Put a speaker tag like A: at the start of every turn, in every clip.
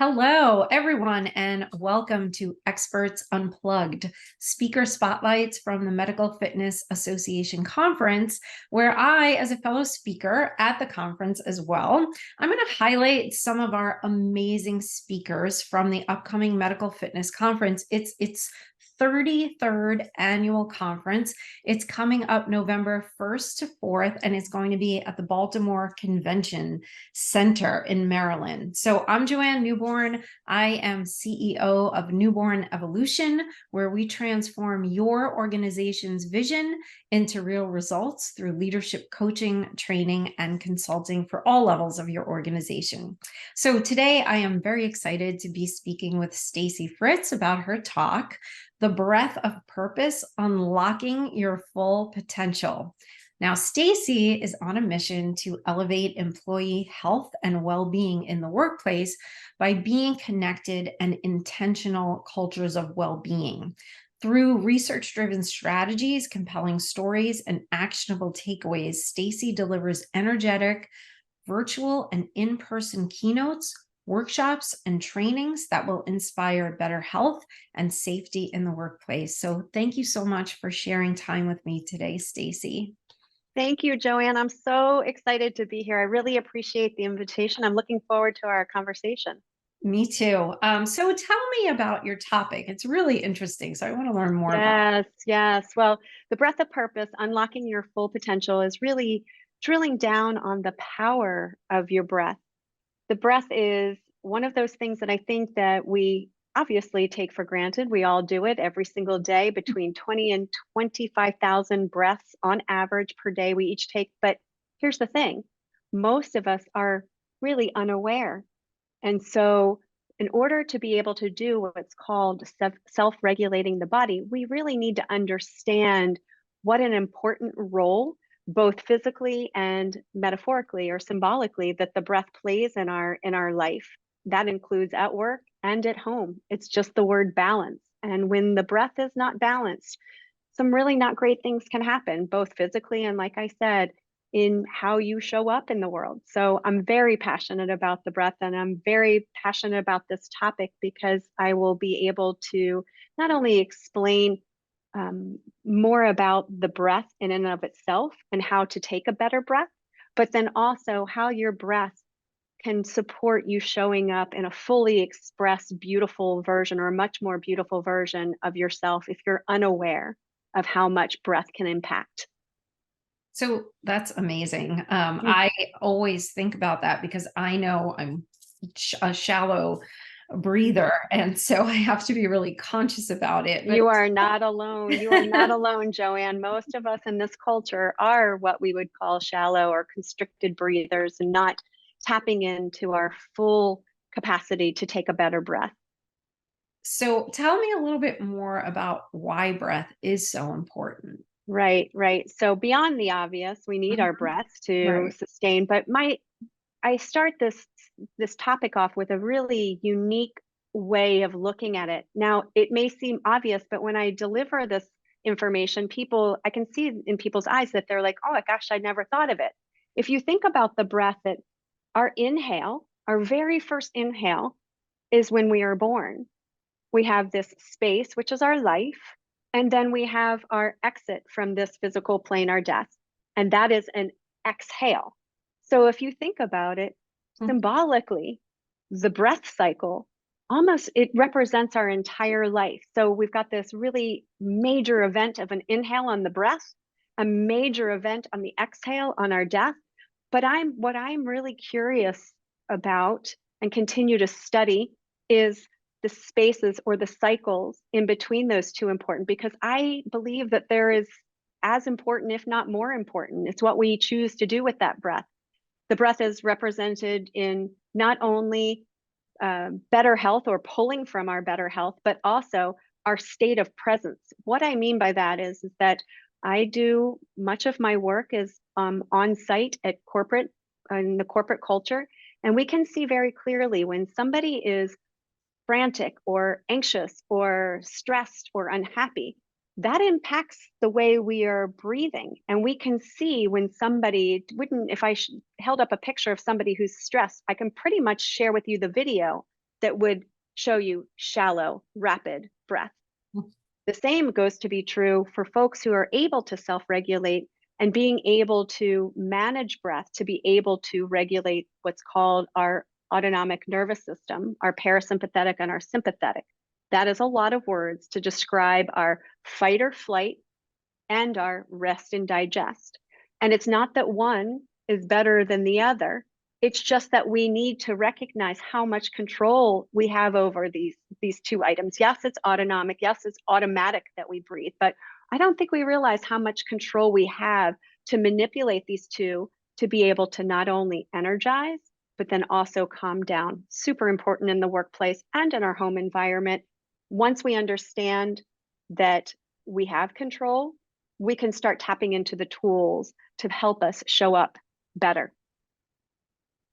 A: Hello, everyone, and welcome to Experts Unplugged, speaker spotlights from the Medical Fitness Association conference, where I, as a fellow speaker at the conference as well, I'm going to highlight some of our amazing speakers from the upcoming Medical Fitness Conference. It's 33rd annual conference. It's coming up November 1st to 4th, and it's going to be at the Baltimore Convention Center in Maryland. So I'm Joanne Newborn. I am CEO of Newborn Evolution, where we transform your organization's vision into real results through leadership coaching, training, and consulting for all levels of your organization. So today I am very excited to be speaking with Stacy Fritz about her talk, The Breath of Purpose: Unlocking Your Full Potential. Now, Stacy is on a mission to elevate employee health and well-being in the workplace by being connected and intentional cultures of well-being. Through research-driven strategies, compelling stories, and actionable takeaways, Stacy delivers energetic, virtual and in-person keynotes, workshops, and trainings that will inspire better health and safety in the workplace. So thank you so much for sharing time with me today, Stacy.
B: Thank you, Joanne. I'm so excited to be here. I really appreciate the invitation. I'm looking forward to our conversation.
A: Me too. So tell me about your topic. It's really interesting. So I want to learn more about it.
B: Yes. Well, the breath of purpose, unlocking your full potential, is really drilling down on the power of your breath. The breath is one of those things that I think that we obviously take for granted. We all do it every single day, between 20 and 25,000 breaths on average per day we each take. But here's the thing, most of us are really unaware. And so in order to be able to do what's called self-regulating the body, we really need to understand what an important role, both physically and metaphorically or symbolically, that the breath plays in our life. That includes at work and at home. It's just the word balance. And when the breath is not balanced, some really not great things can happen, both physically and, like I said, in how you show up in the world. So I'm very passionate about the breath, and I'm very passionate about this topic because I will be able to not only explain more about the breath in and of itself and how to take a better breath, but then also how your breath can support you showing up in a fully expressed, beautiful version, or a much more beautiful version of yourself if you're unaware of how much breath can impact.
A: So that's amazing. I always think about that because I know I'm a shallow breather, and so I have to be really conscious about it. But
B: You are not alone. You are not alone, Joanne. Most of us in this culture are what we would call shallow or constricted breathers, and not tapping into our full capacity to take a better breath.
A: so tell me a little bit more about why breath is so important.
B: Right, right. So beyond the obvious, we need our
A: Mhm.
B: breaths to
A: Right.
B: sustain. But I start this topic off with a really unique way of looking at it. Now, it may seem obvious, but when I deliver this information, I can see in people's eyes that they're like, "Oh my gosh, I never thought of it." If you think about the breath, that our inhale, our very first inhale, is when we are born. We have this space, which is our life, and then we have our exit from this physical plane, our death, and that is an exhale. So if you think about it
A: Mhm.
B: symbolically, the breath cycle almost, it represents our entire life. So we've got this really major event of an inhale on the breath, a major event on the exhale on our death. But what I'm really curious about and continue to study is the spaces or the cycles in between those two important, because I believe that there is as important, if not more important. It's what we choose to do with that breath. The breath is represented in not only better health or pulling from our better health, but also our state of presence. What I mean by that is that I do much of my work is on site at corporate, in the corporate culture, and we can see very clearly when somebody is frantic or anxious or stressed or unhappy, that impacts the way we are breathing. And we can see when somebody wouldn't, if I held up a picture of somebody who's stressed, I can pretty much share with you the video that would show you shallow, rapid breath. The same goes to be true for folks who are able to self-regulate and being able to manage breath, to be able to regulate what's called our autonomic nervous system, our parasympathetic and our sympathetic. That is a lot of words to describe our fight or flight and our rest and digest. And it's not that one is better than the other. It's just that we need to recognize how much control we have over these two items. Yes, it's autonomic. Yes, it's automatic that we breathe, but I don't think we realize how much control we have to manipulate these two to be able to not only energize, but then also calm down. Super important in the workplace and in our home environment. Once we understand that we have control, we can start tapping into the tools to help us show up better.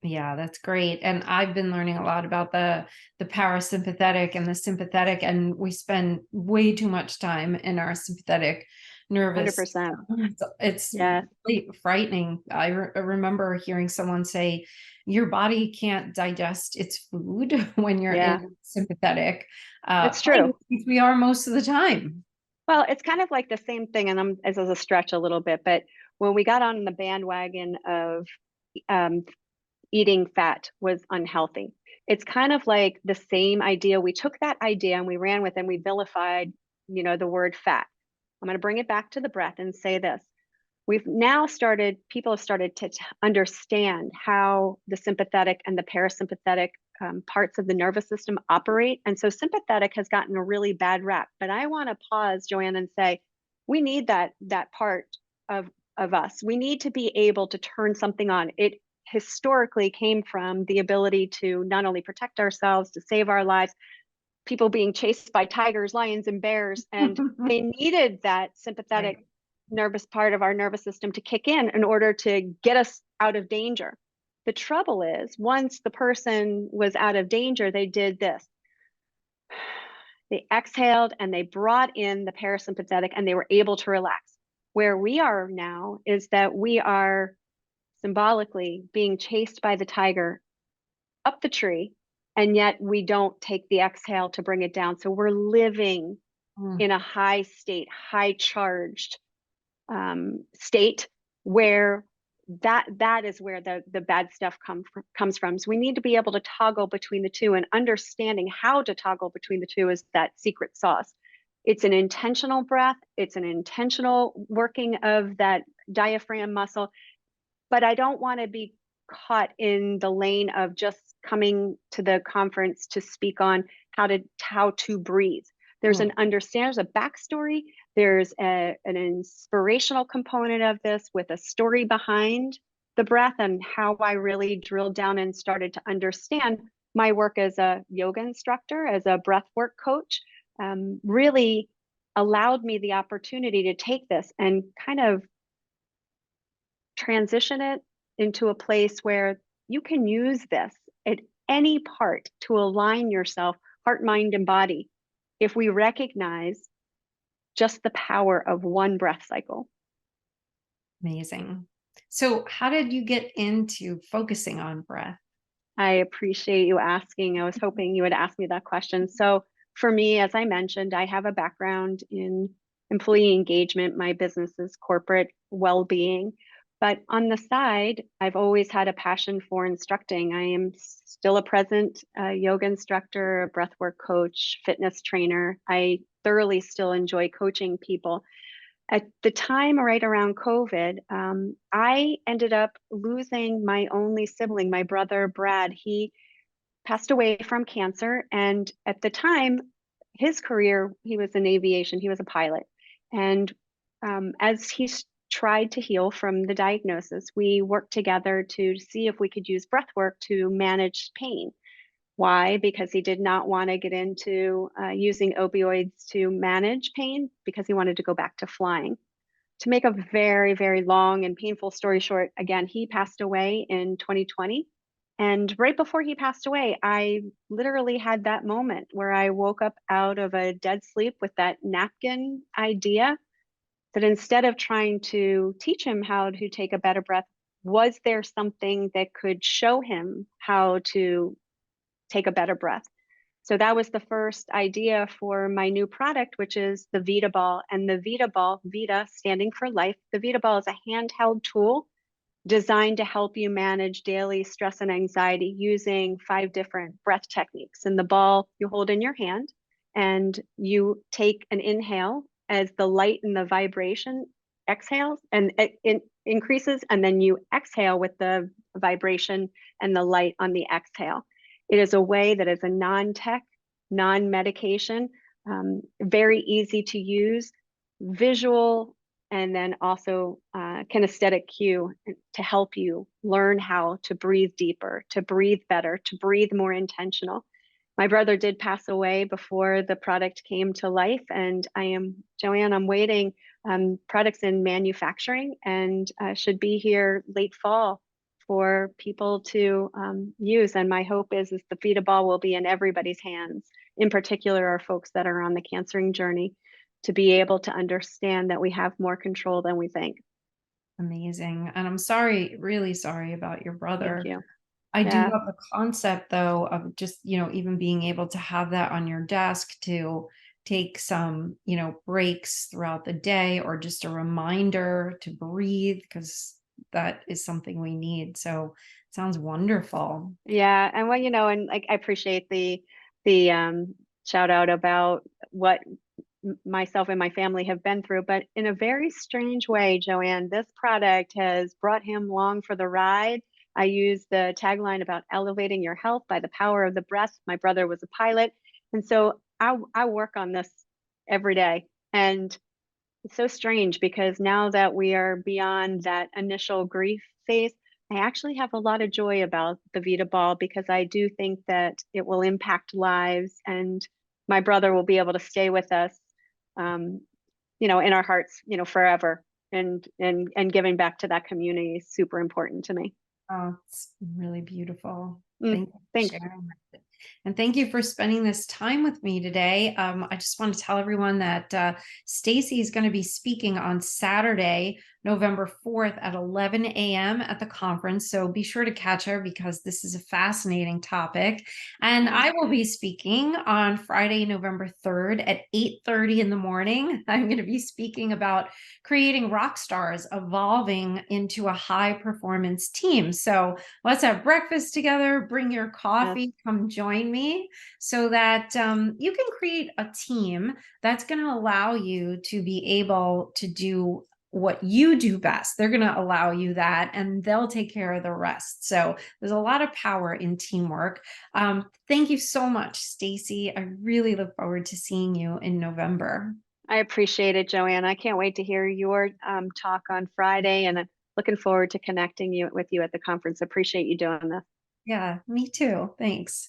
A: Yeah, that's great. And I've been learning a lot about the parasympathetic and the sympathetic, and we spend way too much time in our sympathetic nervous
B: 100%.
A: system. It's
B: Yeah.
A: really frightening. I remember hearing someone say, your body can't digest its food when you're
B: Yeah.
A: in sympathetic.
B: It's true.
A: We are most of the time.
B: Well, it's kind of like the same thing, and as a stretch a little bit, but when we got on the bandwagon of eating fat was unhealthy, it's kind of like the same idea. We took that idea and we ran with it and we vilified, the word fat. I'm going to bring it back to the breath and say this. People have started to understand how the sympathetic and the parasympathetic parts of the nervous system operate. And so sympathetic has gotten a really bad rap, but I want to pause, Joanne, and say, we need that part of us. We need to be able to turn something on. It historically came from the ability to not only protect ourselves, to save our lives, people being chased by tigers, lions, and bears, and they needed that sympathetic nervous part of our nervous system to kick in order to get us out of danger. The trouble is, once the person was out of danger, they did this. They exhaled and they brought in the parasympathetic and they were able to relax. Where we are now is that we are symbolically being chased by the tiger up the tree, and yet we don't take the exhale to bring it down. So we're living in a high state, high charged state where that is where the bad stuff comes from. So we need to be able to toggle between the two, and understanding how to toggle between the two is that secret sauce. It's an intentional breath. It's an intentional working of that diaphragm muscle. But I don't want to be caught in the lane of just coming to the conference to speak on how to breathe. There's a backstory. There's an inspirational component of this with a story behind the breath, and how I really drilled down and started to understand my work as a yoga instructor, as a breathwork coach, really allowed me the opportunity to take this and kind of transition it into a place where you can use this at any part to align yourself, heart, mind, and body, if we recognize just the power of one breath cycle.
A: Amazing. So how did you get into focusing on breath?
B: I appreciate you asking. I was hoping you would ask me that question. So for me, as I mentioned, I have a background in employee engagement. My business is corporate well-being. But on the side, I've always had a passion for instructing. I am still a present yoga instructor, a breathwork coach, fitness trainer. I thoroughly still enjoy coaching people. At the time, right around COVID, I ended up losing my only sibling, my brother, Brad. He passed away from cancer. And at the time, his career, he was in aviation, he was a pilot. And as he tried to heal from the diagnosis, we worked together to see if we could use breath work to manage pain. Why? Because he did not want to get into using opioids to manage pain, because he wanted to go back to flying. To make a very, very long and painful story short, again, he passed away in 2020. And right before he passed away, I literally had that moment where I woke up out of a dead sleep with that napkin idea, that instead of trying to teach him how to take a better breath, was there something that could show him how to take a better breath. So that was the first idea for my new product, which is the Vita Ball. And the Vita Ball, Vita standing for life, the Vita Ball is a handheld tool designed to help you manage daily stress and anxiety using 5 different breath techniques. And the ball you hold in your hand, and you take an inhale as the light and the vibration exhales, and it increases, and then you exhale with the vibration and the light on the exhale. It is a way that is a non-tech, non-medication, very easy to use, visual, and then also kinesthetic cue to help you learn how to breathe deeper, to breathe better, to breathe more intentional. My brother did pass away before the product came to life, and Joanne, I'm waiting. Products in manufacturing, and should be here late fall for people to use. And my hope is the Vita Ball will be in everybody's hands, in particular our folks that are on the cancering journey, to be able to understand that we have more control than we think.
A: Amazing. And I'm sorry, really sorry about your brother.
B: Thank you.
A: I do
B: Yeah.
A: love the concept though of just, even being able to have that on your desk to take some, breaks throughout the day, or just a reminder to breathe, because that is something we need. So it sounds wonderful.
B: Yeah. And well, and like I appreciate the shout out about what myself and my family have been through, but in a very strange way, Joanne, this product has brought him along for the ride. I use the tagline about elevating your health by the power of the breath. My brother was a pilot, and so I work on this every day. And it's so strange because now that we are beyond that initial grief phase, I actually have a lot of joy about the Vita Ball, because I do think that it will impact lives, and my brother will be able to stay with us, in our hearts, forever. And giving back to that community is super important to me.
A: Oh, it's really beautiful.
B: Mm,
A: Thank you for
B: thanks.
A: sharing that. And thank you for spending this time with me today. I just want to tell everyone that Stacy is going to be speaking on Saturday, November 4th at 11 a.m. at the conference. So be sure to catch her, because this is a fascinating topic. And I will be speaking on Friday, November 3rd at 8:30 in the morning. I'm going to be speaking about creating rock stars, evolving into a high performance team. So let's have breakfast together, bring your coffee, come join me, so that you can create a team that's going to allow you to be able to do what you do best. They're going to allow you that, and they'll take care of the rest. So there's a lot of power in teamwork. Thank you so much, Stacy. I really look forward to seeing you in November.
B: I appreciate it, Joanne. I can't wait to hear your talk on Friday, and I'm looking forward to connecting with you at the conference. Appreciate you doing this.
A: Yeah, me too. Thanks.